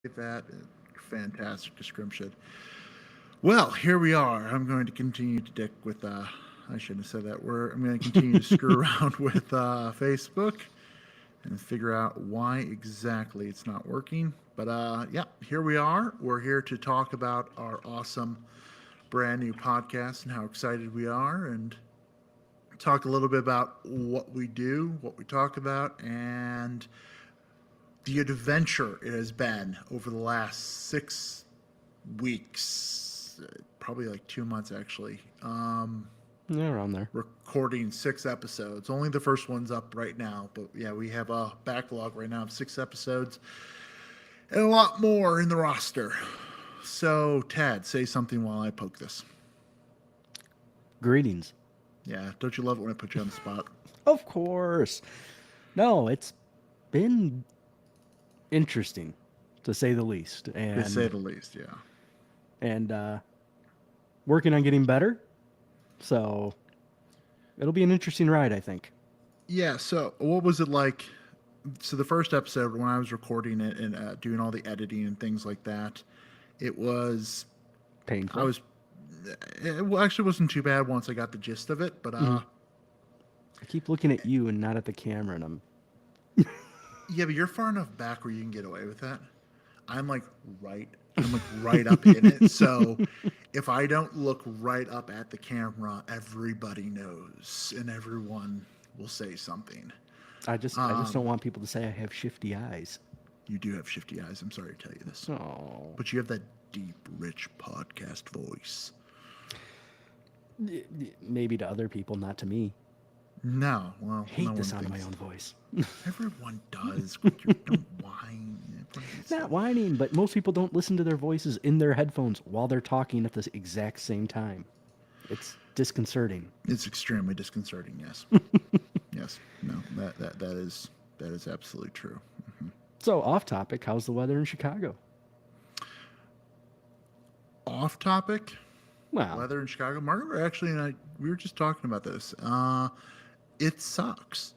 That fantastic description. Well, here we are. I'm going to continue to dick with. I shouldn't have said that word. I'm going to continue to screw around with Facebook and figure out why exactly it's not working. But yeah, here we are. We're here to talk about our awesome brand new podcast and how excited we are, and talk a little bit about what we do, what we talk about, and the adventure it has been over the last 6 weeks, probably like 2 months actually. Yeah, around there. Recording 6 episodes. Only the first one's up right now, but yeah, we have a backlog right now of 6 episodes and a lot more in the roster. So, Tad, say something while I poke this. Greetings. Yeah, don't you love it when I put you on the spot? Of course. No, it's been interesting to say the least, To say and the least, yeah. and working on getting better. So it'll be an interesting ride, I think. Yeah, so what was it like? So the first episode, when I was recording it and doing all the editing and things like that, it was I Painful. was it actually wasn't too bad once I got the gist of it. But Hmm. I keep looking at you and not at the camera, and I'm yeah, but you're far enough back where you can get away with that. I'm like right, I'm like right up in it. So if I don't look right up at the camera, everybody knows and everyone will say something. I just don't want people to say I have shifty eyes. You do have shifty eyes. I'm sorry to tell you this, Oh, but you have that deep, rich podcast voice. maybe to other people, not to me. No, well, no Hate the one sound of my thinks. own voice. Everyone does. Don't whine. Everybody needs to. Not whining, but most people don't listen to their voices in their headphones while they're talking at the exact same time. It's disconcerting. It's extremely disconcerting. Yes, yes. No, that is absolutely true. So, off topic, how's the weather in Chicago? Off topic. Well, Weather in Chicago. Margaret actually and I we were just talking about this. It sucks.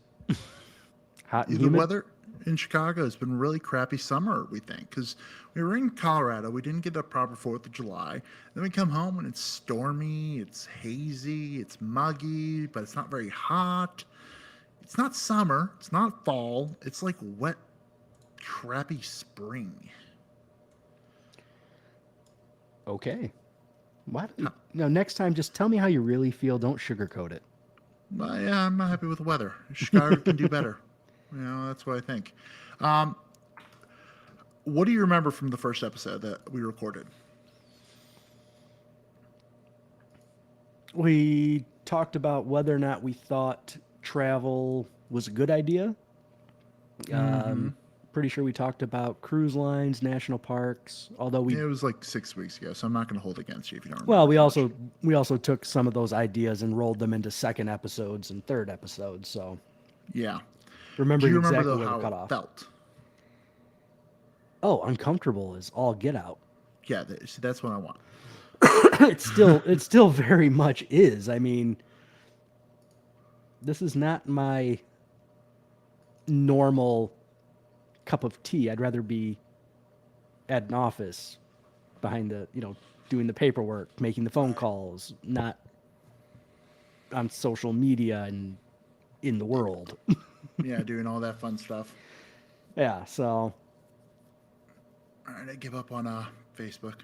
hot and The humid? weather in Chicago has been really crappy summer, we think, because we were in Colorado. We didn't get a proper 4th of July. Then we come home and it's stormy, it's hazy, it's muggy, but it's not very hot. It's not summer, it's not fall. It's like wet, crappy spring. Okay. What? No, next time, just tell me how you really feel. Don't sugarcoat it. But yeah, I'm not happy with the weather. Chicago can do better. That's what I think. Um, what do you remember from the first episode that we recorded? We talked about whether or not we thought travel was a good idea. Mm-hmm. Pretty sure we talked about cruise lines, national parks. Although we, It was like 6 weeks ago, so I'm not going to hold against you if you don't well, remember we that much. also we also took some of those ideas and rolled them into second episodes and third episodes. So Yeah. Do remembering you remember exactly though where the how it cutoff. felt? Oh, uncomfortable is all get out. Yeah, see, that's what I want. It still very much is. I mean, this is not my normal cup of tea. I'd rather be at an office behind the, doing the paperwork, making the phone calls, not on social media and in the world. Yeah, doing all that fun stuff. Yeah, so All right, I give up on Facebook.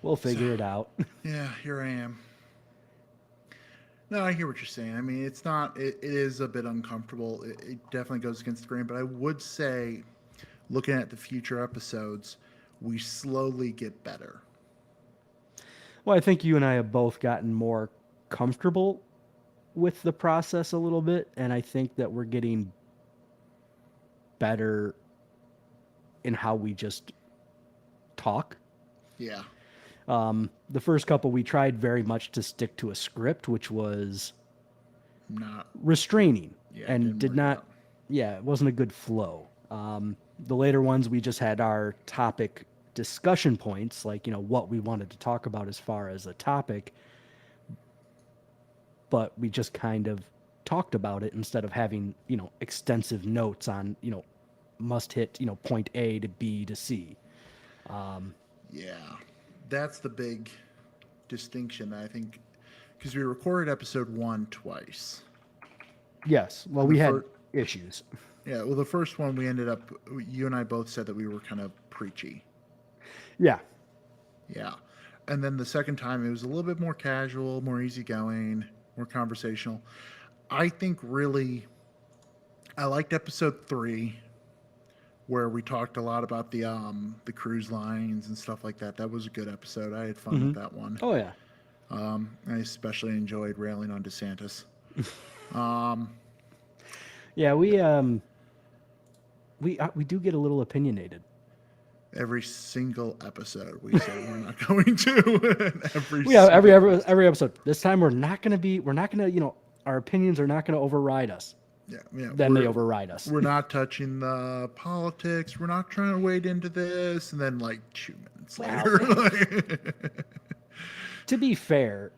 we'll So, figure it out. yeah, here I am. No, I hear what you're saying. I mean, it's not. It is a bit uncomfortable. It definitely goes against the grain. But I would say, looking at the future episodes, we slowly get better. Well, I think you and I have both gotten more comfortable with the process a little bit, and I think that we're getting better in how we just talk. Yeah, The first couple we tried very much to stick to a script, which was not. restraining Yeah, it and didn't did work not, out. yeah, it wasn't a good flow. The later ones, we just had our topic discussion points, like, what we wanted to talk about as far as a topic, but we just kind of talked about it instead of having, extensive notes on, must hit, point A to B to C. Yeah, that's the big distinction, I think, because we recorded episode 1 twice. Yes. Well, And we had issues. yeah, well, the first one we ended up, you and I both said that we were kind of preachy. Yeah. Yeah. And then the second time it was a little bit more casual, more easygoing, more conversational. I think really I liked episode 3 where we talked a lot about the cruise lines and stuff like that. That was a good episode. I had fun with that one. Oh yeah. I especially enjoyed railing on DeSantis. Yeah, we do get a little opinionated. Every single episode we say we're not going to. Yeah, every episode. This time we're not gonna, our opinions are not gonna override us. Yeah, Then they override us. We're not touching the politics. We're not trying to wade into this. And then, like, 2 minutes later. To be fair,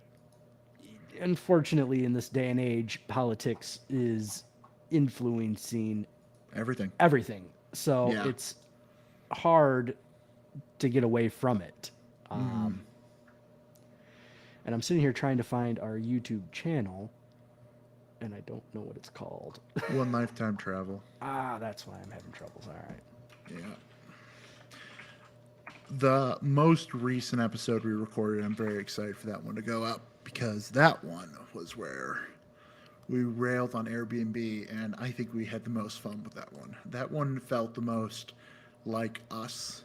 unfortunately, in this day and age, politics is influencing everything. So it's hard to get away from it. And I'm sitting here trying to find our YouTube channel, and I don't know what it's called. One Lifetime Travel. That's why I'm having troubles. All right. Yeah. The most recent episode we recorded, I'm very excited for that one to go up because that one was where we railed on Airbnb, and I think we had the most fun with that one. That one felt the most like us.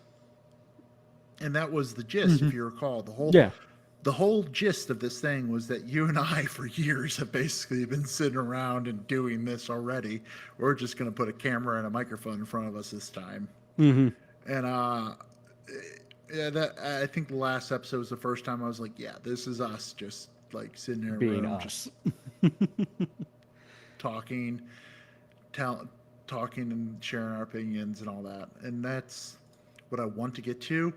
And that was the gist, if you recall. The whole gist of this thing was that you and I, for years, have basically been sitting around and doing this already. We're just going to put a camera and a microphone in front of us this time. And I think the last episode was the first time I was like, yeah, this is us, just like sitting there being us, talking and sharing our opinions and all that. And that's what I want to get to.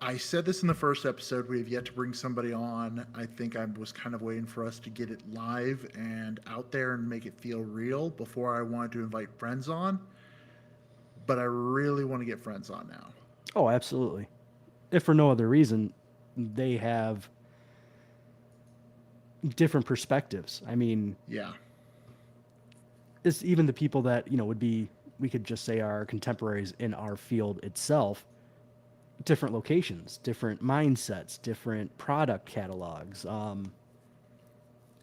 I said this in the first episode. We have yet to bring somebody on. I think I was kind of waiting for us to get it live and out there and make it feel real before I wanted to invite friends on. But I really want to get friends on now. Oh, absolutely. If for no other reason, they have different perspectives. I mean, yeah. It's even the people that, would be, we could just say our contemporaries in our field itself. Different locations, different mindsets, different product catalogs,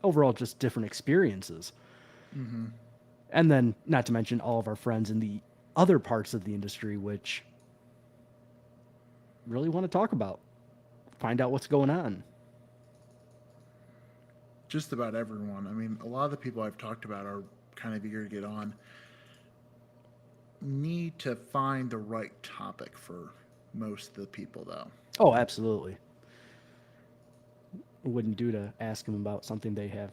overall just different experiences. And then not to mention all of our friends in the other parts of the industry, which really want to talk about, find out what's going on. Just about everyone. I mean, a lot of the people I've talked about are kind of eager to get on. Need to find the right topic for most of the people, though. Oh, absolutely. It wouldn't do to ask them about something they have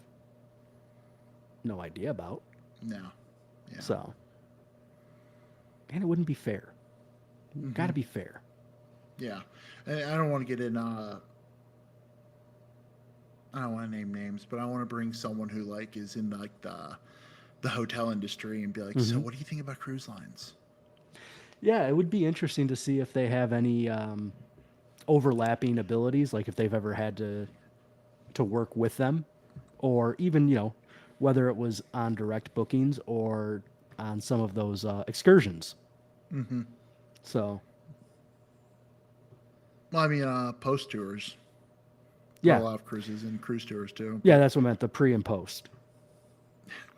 no idea about. No. Yeah. So, and it wouldn't be fair. Got to be fair. Yeah. And I don't want to get in, I don't want to name names, but I want to bring someone who, like, is in, like, the hotel industry and be like, so what do you think about cruise lines? Yeah, it would be interesting to see if they have any overlapping abilities, like if they've ever had to work with them, or even, whether it was on direct bookings or on some of those excursions. So. Well, I mean, post tours. Yeah. A lot of cruises and cruise tours, too. Yeah, that's what I meant, the pre and post.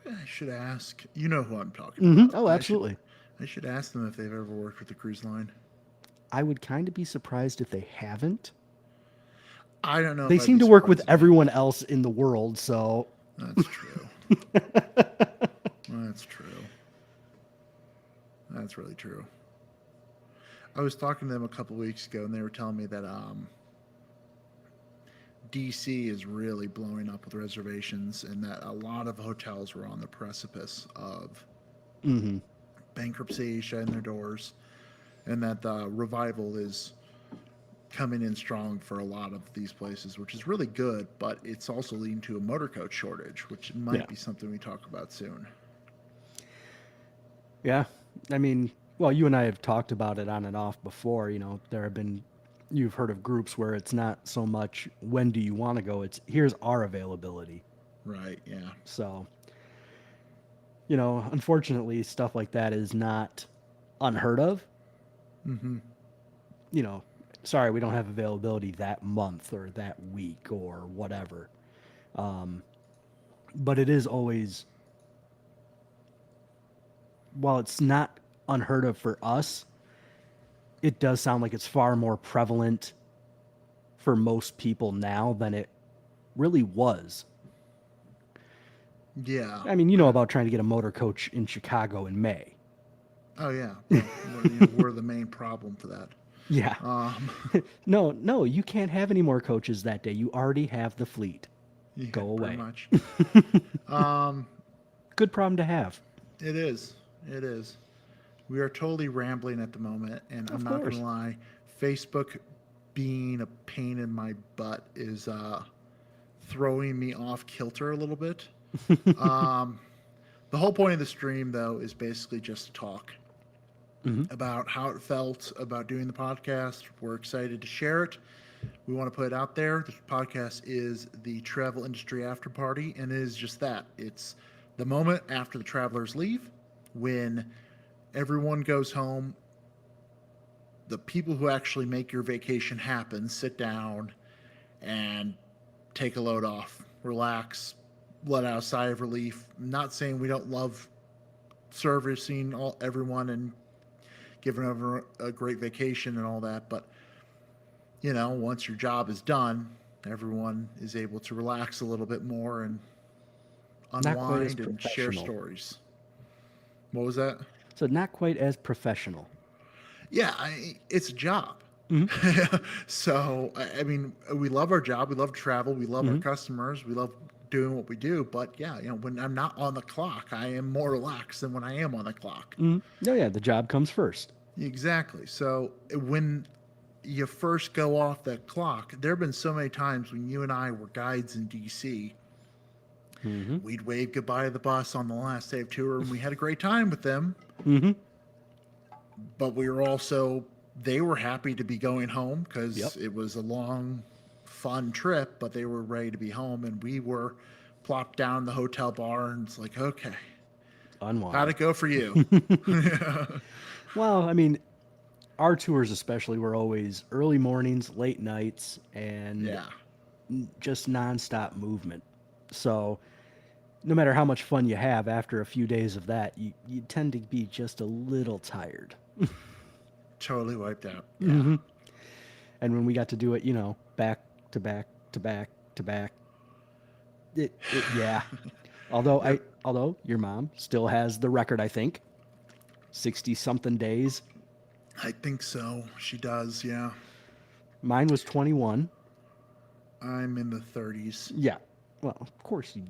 I should ask. You know who I'm talking about. Oh, absolutely. I should ask them if they've ever worked with the cruise line. I would kind of be surprised if they haven't. I don't know. They seem to work with everyone else in the world, so. That's true. That's true. That's really true. I was talking to them a couple weeks ago, and they were telling me that DC is really blowing up with reservations, and that a lot of hotels were on the precipice of bankruptcy, shutting their doors, and that the revival is coming in strong for a lot of these places, which is really good, but it's also leading to a motor coach shortage, which might be something we talk about soon. Yeah. I mean, Well, you and I have talked about it on and off before. There have been, you've heard of groups where it's not so much when do you want to go, it's here's our availability. Right. Yeah. So, unfortunately, stuff like that is not unheard of. Mm-hmm. You know, sorry, we don't have availability that month or that week or whatever. Um, but it is always, while it's not unheard of for us, it does sound like it's far more prevalent for most people now than it really was. Yeah. I mean, you know about trying to get a motor coach in Chicago in May. Oh yeah. Well, we're the main problem for that. Yeah. Um, No, you can't have any more coaches that day. You already have the fleet. yeah, Go pretty away. much. Um, Good problem to have. it is. It is. We are totally rambling at the moment, and I'm Of not course. gonna lie. Facebook being a pain in my butt is throwing me off kilter a little bit. Um, the whole point of the stream, though, is basically just to talk Hmm. about how it felt about doing the podcast. We're excited to share it. We want to put it out there. The podcast is the Travel Industry Afterparty, and it is just that. It's the moment after the travelers leave, when everyone goes home. The people who actually make your vacation happen sit down and take a load off, relax, let out a sigh of relief. I'm not saying we don't love servicing everyone and giving everyone a great vacation and all that, but once your job is done, everyone is able to relax a little bit more and Not quite as unwind and share professional. stories. What was that? So not quite as professional. Yeah, it's a job. Hmm. So, I mean, we love our job. We love travel. We love our Hmm. customers. We love doing what we do. But yeah, when I'm not on the clock, I am more relaxed than when I am on the clock. Hmm. Oh yeah, the job comes first. Exactly. So when you first go off that clock, there have been so many times when you and I were guides in DC. Hmm. We'd wave goodbye to the bus on the last day of tour, and we had a great time with them. Hmm. But we were also, they were happy to be going home because Yep. it was a long, fun trip, but they were ready to be home. And we were plopped down in the hotel bar, and it's like, okay, how'd Unwind. it go for you? Well, I mean, our tours especially were always early mornings, late nights, and Yeah. just nonstop movement. So no matter how much fun you have, after a few days of that, you tend to be just a little tired. Totally wiped out. Yeah. Hmm. And when we got to do it, back to back to back to back, yeah. Although Yep. although your mom still has the record, I think, 60 something days. I think so. She does. Yeah. Mine was 21. I'm in the 30s. Yeah. Well, of course you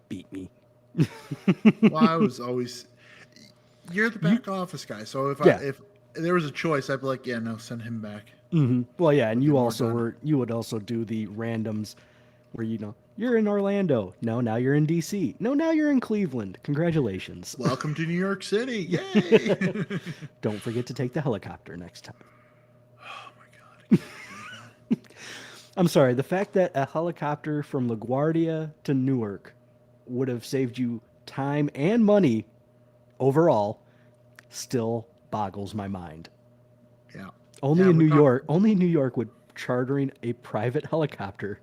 beat me. Well, I was always, you're the back office guy. So Yeah. if there was a choice, I'd be like, yeah, no, send him back. Hmm. Well, yeah, and We'll get more done. you would also do the randoms where you're in Orlando. No, now you're in DC. No, now you're in Cleveland. Congratulations. Welcome to New York City. Yay. Don't forget to take the helicopter next time. Oh my God. I can't believe I'm sorry, the fact that a helicopter from LaGuardia to Newark would have saved you time and money overall still boggles my mind. that. Yeah. Only Yeah, in we New talked. York, only in New York would chartering a private helicopter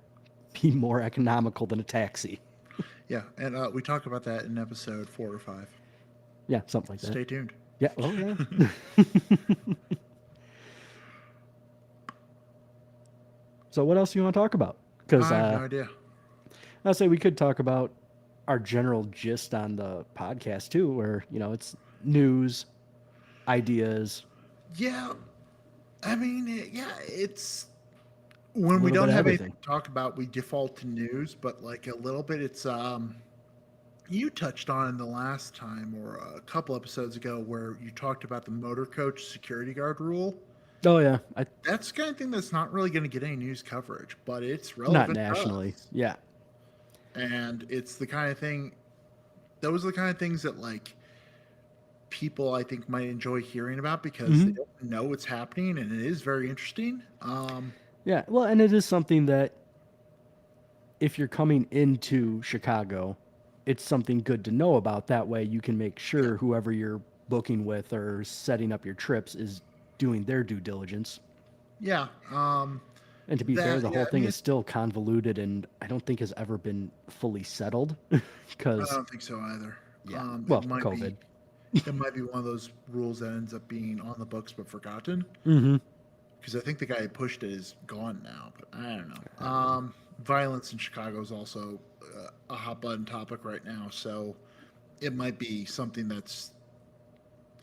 be more economical than a taxi. Yeah, and we talked about that in episode 4 or 5. Yeah, something like that. Stay tuned. Yeah. Oh yeah. So what else do you want to talk about? Because I have no idea. I'll say we could talk about our general gist on the podcast too, where it's news, ideas, Yeah, I mean, yeah, it's a when we little don't bit of have anything everything. to talk about, we default to news, but like a little bit, it's you touched on it the last time or a couple episodes ago where you talked about the motor coach security guard rule. Oh yeah, That's the kind of thing that's not really going to get any news coverage, but it's not relevant to nationally. us. Yeah. And it's the kind of thing, those are the kind of things that like people I think might enjoy hearing about because they Mhm. don't know what's happening, and it is very interesting. Yeah, well, and it is something that if you're coming into Chicago, it's something good to know about. That way you can make Yeah, sure whoever you're booking with or setting up your trips is doing their due diligence. yeah. And to be fair, the Yeah. whole I thing mean, is still convoluted and I don't think has ever been fully settled I because, don't think so either. yeah, It well, might be COVID. one of those rules that ends up being on the books but forgotten. Mm-hmm. Because I think the guy who pushed it is gone now, but I don't know. Violence in Chicago is also a hot button topic right now, so it might be something that's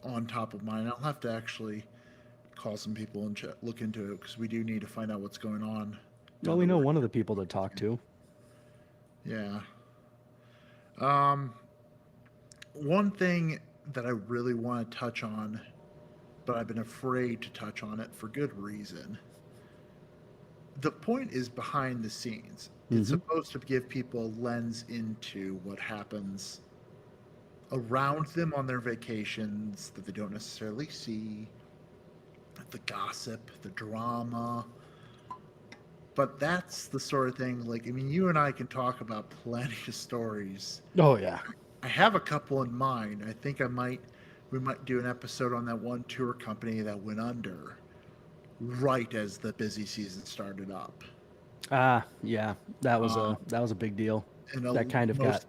on top of mind. I'll have to actually call some people and look into it because we do need to find out what's going on Well, down we the know road. one of the people to talk to. Yeah. Um, One thing that I really want to touch on, but I've been afraid to touch on it for good reason. The point is behind the scenes. It's Mm-hmm. supposed to give people a lens into what happens around them on their vacations that they don't necessarily see, the gossip, the drama. But that's the sort of thing, like, I mean, you and I can talk about plenty of stories. Oh, yeah. I have a couple in mind. I think we might do an episode on that one tour company that went under right as the busy season started up. Ah, yeah. Um, That was a big deal. and That kind of got. most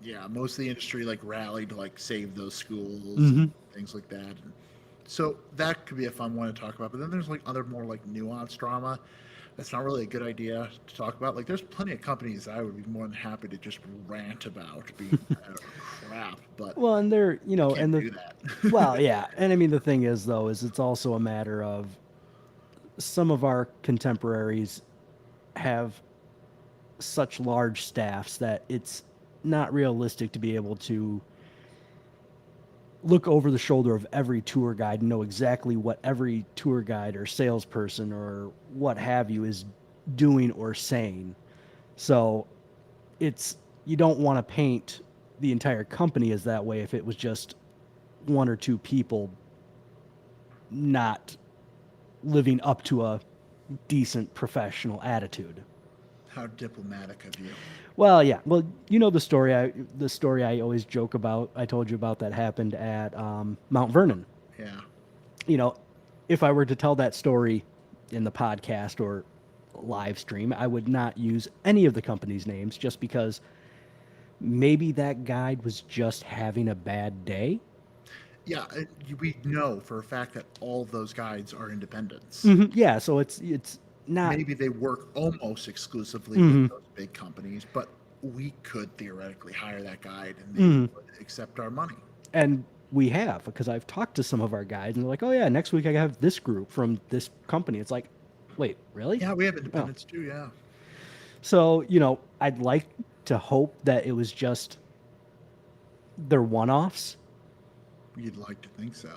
Yeah, most of the industry like rallied to like save those schools and Mm-hmm. things like that. And so that could be a fun one to talk about. But then there's like other more like nuanced drama. That's not really a good idea to talk about. Like there's plenty of companies I would be more than happy to just rant about being crap, but Well, and they're, I can't and the do that. well, yeah, and I mean the thing is though is it's also a matter of some of our contemporaries have such large staffs that it's not realistic to be able to look over the shoulder of every tour guide and know exactly what every tour guide or salesperson or what have you is doing or saying. So it's you don't want to paint the entire company as that way if it was just one or two people not living up to a decent professional attitude. How diplomatic of you. Well, yeah. Well, you know the story I always joke about. I told you about that happened at Mount Vernon. Yeah. You know, if I were to tell that story in the podcast or live stream, I would not use any of the company's names just because maybe that guide was just having a bad day. Yeah, we know for a fact that all of those guides are independents. Yeah, so it's not. Maybe they work almost exclusively with Mhm, those big companies, but we could theoretically hire that guide and they mhm. would accept our money. And we have because I've talked to some of our guides and they're like, "Oh yeah, next week I have this group from this company." It's like, wait, really? Yeah, we have Oh, independents too. Yeah, so I'd like to hope that it was just their one-offs. you'd like to think so.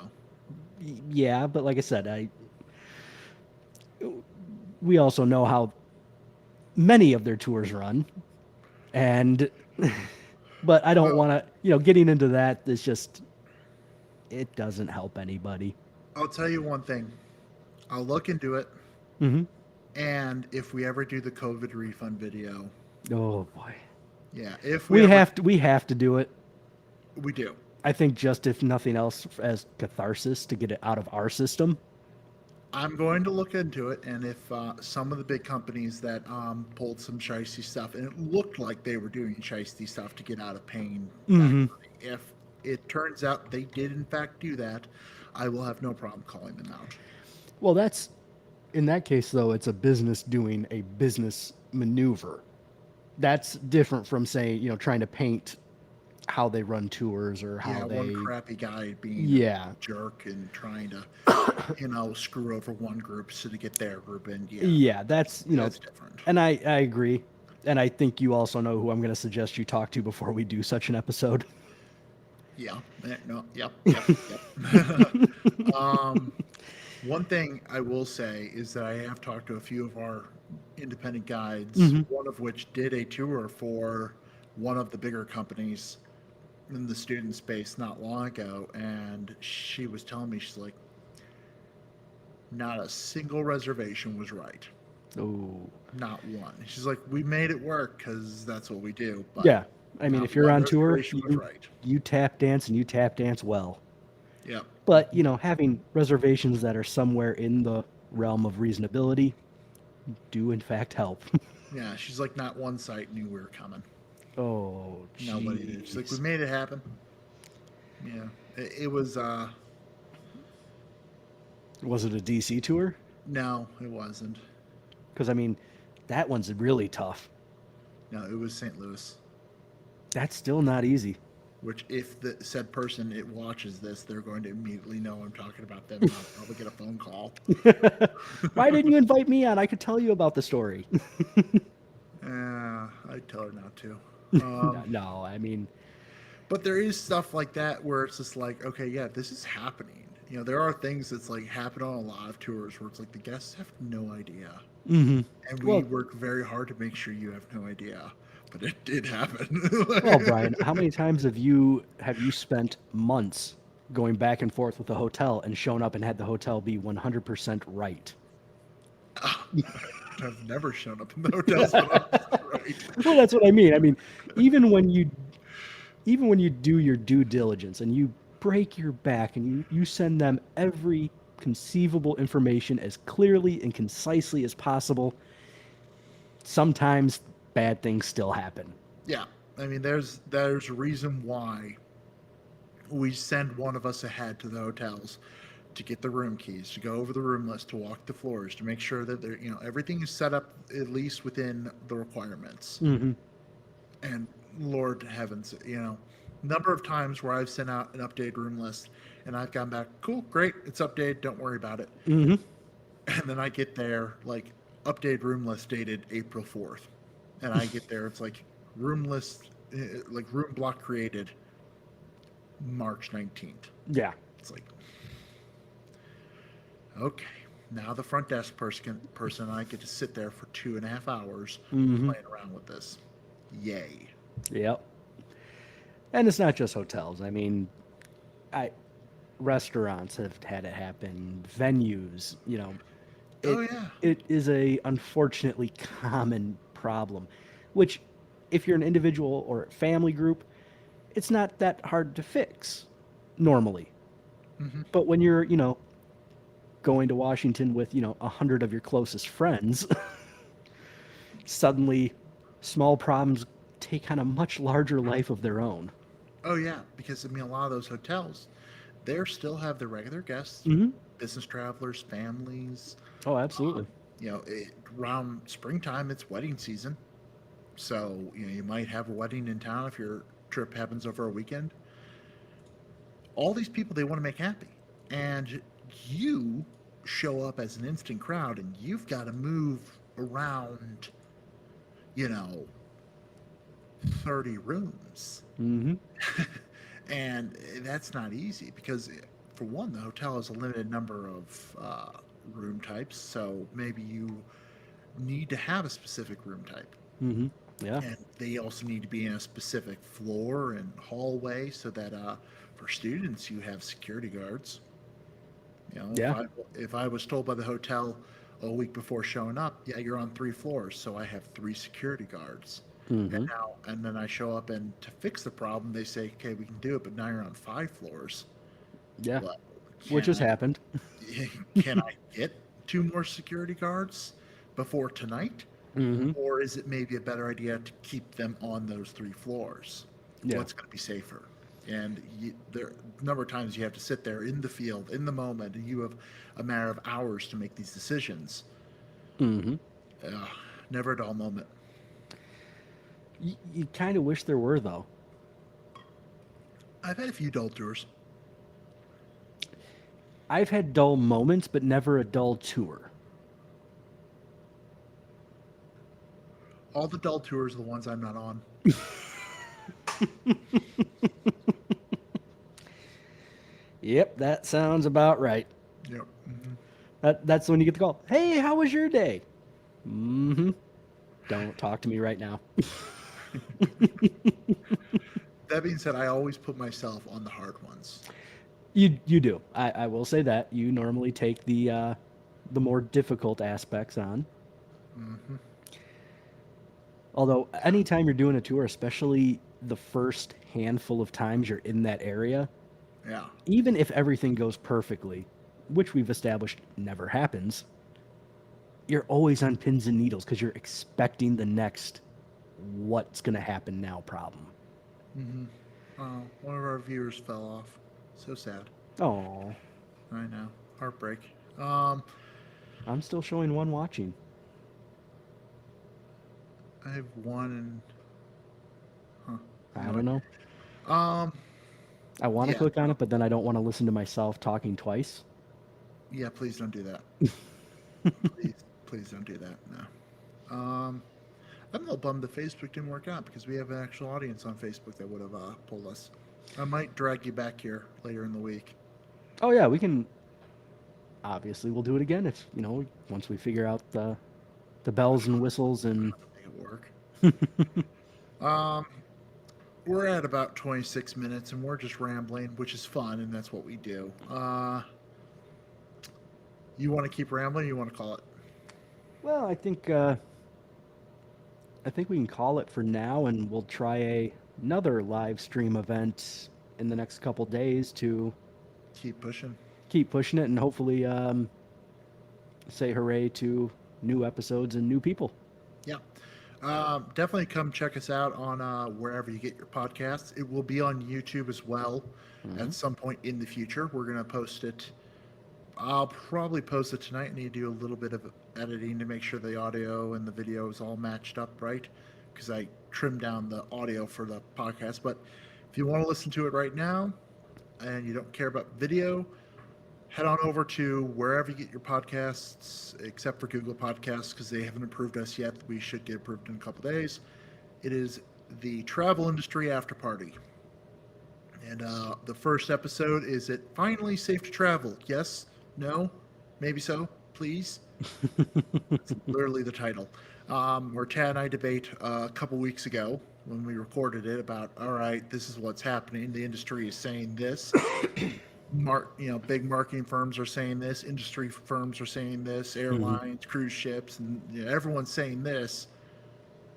Yeah, but like I said, we also know how many of their tours run, and but I don't Well, want to, getting into that is just it doesn't help anybody. I'll tell you one thing. I'll look into it, Hmm. and if we ever do the COVID refund video, Oh boy, yeah, if we ever we have to do it. we do, I think just if nothing else as catharsis to get it out of our system. I'm going to look into it, and if some of the big companies that pulled some shisty stuff, and it looked like they were doing shisty stuff to get out of paying back Hmm. money, if it turns out they did in fact do that, I will have no problem calling them out. Well, that's in that case though, it's a business doing a business maneuver. That's different from saying, trying to paint how they run tours or how Yeah, one they. crappy guy being a Yeah. jerk and trying to, screw over one group so to get their group in. Yeah, Yeah, that's different. and I agree. And I think you also know who I'm going to suggest you talk to before we do such an episode. Yeah, no, yep. One thing I will say is that I have talked to a few of our independent guides, Hmm. one of which did a tour for one of the bigger companies, in the student space not long ago, and she was telling me, she's like, not a single reservation was right. Oh, Not one. She's like, we made it work because that's what we do. But yeah. I mean, not if you're one on tour, reservation was right. you tap dance and you tap dance well. Yep. But, having reservations that are somewhere in the realm of reasonability do in fact help. Yeah. She's like, not one site knew we were coming. Oh, Nobody did. She's like, we jeez. made it happen. Yeah. It was. Was it a DC tour? No, it wasn't. Because, I mean, that one's really tough. No, it was St. Louis. That's still not easy. Which, if the said person it watches this, they're going to immediately know I'm talking about them. And I'll probably get a phone call. Why didn't you invite me on? I could tell you about the story. I'd tell her not to. No, I mean, But there is stuff like that where it's just like, okay, yeah, this is happening. There are things that's like happen on a lot of tours where it's like the guests have no idea, and we Well- work very hard to make sure you have no idea. But it did happen. well, Brian, how many times have you spent months going back and forth with a hotel and shown up and had the hotel be 100% right? I've never shown up in the hotels, but I'm right. Well, that's what I mean. I mean, even when you do your due diligence and you break your back and you send them every conceivable information as clearly and concisely as possible, sometimes bad things still happen. Yeah, I mean, there's a reason why we send one of us ahead to the hotels to get the room keys, to go over the room list, to walk the floors, to make sure that everything is set up at least within the requirements. Mm-hmm. And Lord heavens, number of times where I've sent out an updated room list and I've gone back, cool, great, it's updated, don't worry about it. Mm-hmm. And then I get there, like, updated room list dated April 4th. And I get there, it's like room list, like room block created March 19th. Yeah. It's like, okay, now the front desk person and I get to sit there for 2.5 hours playing around with this. Yay. Yep. And it's not just hotels. I mean, restaurants have had it happen, venues, Oh, yeah. It is a unfortunately common problem, which if you're an individual or family group, it's not that hard to fix normally. Mm-hmm. But when you're, going to Washington with, 100 of your closest friends, suddenly small problems take on a much larger life of their own. Oh, yeah, because, I mean, a lot of those hotels, they still have the regular guests, business travelers, families. Oh, absolutely. Around springtime, it's wedding season. So, you might have a wedding in town if your trip happens over a weekend. All these people, they want to make happy. And you show up as an instant crowd and you've got to move around, 30 rooms. Mm-hmm. And that's not easy because, for one, the hotel has a limited number of room types. So maybe you need to have a specific room type. Mm-hmm. Yeah. And they also need to be in a specific floor and hallway so that for students, you have security guards. Yeah. If I was told by the hotel a week before showing up, yeah, you're on 3 floors, so I have 3 security guards. Mm-hmm. And then I show up, and to fix the problem, they say, okay, we can do it, but now you're on 5 floors. Yeah. Well, Which has happened. Can I get 2 more security guards before tonight? Mm-hmm. Or is it maybe a better idea to keep them on those 3 floors? Yeah. What's going to be safer? And there a number of times you have to sit there in the field, in the moment, and you have a matter of hours to make these decisions. Mm-hmm. Never a dull moment. You kind of wish there were, though. I've had a few dull tours. I've had dull moments, but never a dull tour. All the dull tours are the ones I'm not on. Yep, that sounds about right. Yep. Mm-hmm. That's when you get the call. Hey, how was your day? Mm-hmm. Don't talk to me right now. That being said, I always put myself on the hard ones. You do. I will say that you normally take the more difficult aspects on. Hmm. Although anytime you're doing a tour, especially the first handful of times you're in that area, Yeah. even if everything goes perfectly, which we've established never happens, you're always on pins and needles because you're expecting the next what's going to happen now problem. Hmm. Oh, one of our viewers fell off. So sad. Oh, I know. Heartbreak. Um, I'm still showing one watching. I have one and huh. I Anyway. don't know. Um, I want to yeah, click on no. it, but then I don't want to listen to myself talking twice. Yeah, please don't do that. Please, please don't do that. No. I'm a little bummed that Facebook didn't work out because we have an actual audience on Facebook that would have pulled us. I might drag you back here later in the week. Oh yeah, we can. Obviously, we'll do it again if once we figure out the bells and whistles and. Make it work. Um, we're at about 26 minutes and we're just rambling, which is fun, and that's what we do. You want to keep rambling? Or you want to call it? Well, I think we can call it for now, and we'll try another live stream event in the next couple days to Keep pushing. keep pushing it and hopefully say hooray to new episodes and new people. Yeah. Definitely come check us out on wherever you get your podcasts. It will be on YouTube as well Mhm. at some point in the future. We're going to post it. I'll probably post it tonight. I need to do a little bit of editing to make sure the audio and the video is all matched up right because I trimmed down the audio for the podcast. But if you want to listen to it right now and you don't care about video, head on over to wherever you get your podcasts, except for Google Podcasts because they haven't approved us yet. We should get approved in a couple days. It is the Travel Industry Afterparty. And the first episode is it finally safe to travel? Yes? No? Maybe so? Please? It's literally the title. Where Tad and I debate a couple weeks ago when we recorded it about, all right, this is what's happening. The industry is saying this. Big marketing firms are saying this. Industry firms are saying this. Mhm. Airlines, cruise ships, and everyone's saying this.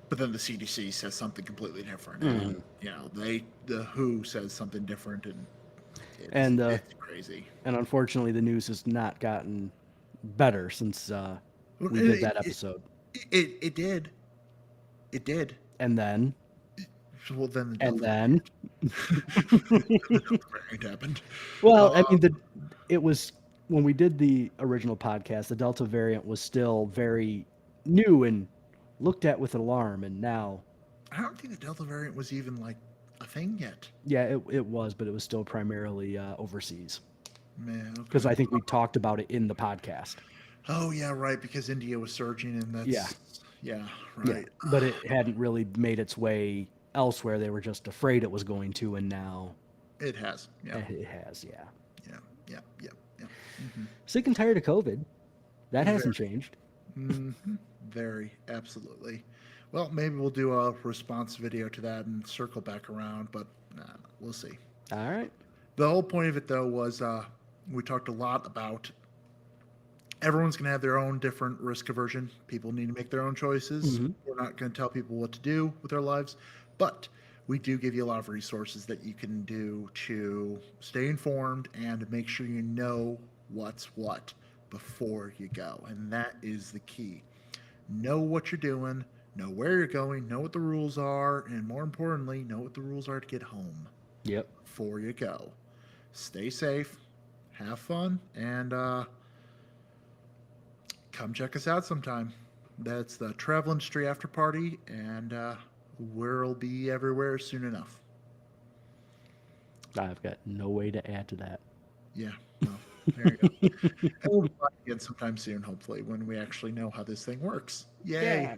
But then the CDC says something completely different, and Mhm. the WHO says something different, and And it's crazy. and unfortunately, the news has not gotten better since Well, we did that episode. it did, it did. And then Well, then the and Delta then the Delta variant happened. well, I Uh, mean it was when we did the original podcast, the Delta variant was still very new and looked at with alarm, and now I don't think the Delta variant was even like a thing yet. yeah, it was, but it was still primarily overseas Man, because okay. I think we talked about it in the podcast. Oh yeah, right. Because India was surging, and Yeah, yeah, yeah, right. but it hadn't really made its way elsewhere. They were just afraid it was going to, and now It has. Yeah, it has. Yeah, yeah, yeah, yeah, yeah. Mm-hmm. sick and tired of COVID. That Very, hasn't changed. very, absolutely. Well, maybe we'll do a response video to that and circle back around, but nah, we'll see. All right. The whole point of it, though, was we talked a lot about everyone's going to have their own different risk aversion. People need to make their own choices. Hmm. We're not going to tell people what to do with their lives, but we do give you a lot of resources that you can do to stay informed and make sure you know what's what before you go. And that is the key. Know what you're doing, know where you're going, know what the rules are, and more importantly, know what the rules are to get home Yep. before you go. Stay safe, have fun, and come check us out sometime. That's the Travel Industry After Party, and we'll be everywhere soon enough. I've got no way to add to that. Yeah, well, there you go. And we'll be back again sometime soon, hopefully, when we actually know how this thing works. Yay! Yeah.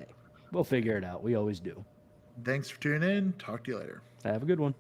We'll figure it out. We always do. Thanks for tuning in. Talk to you later. Have a good one.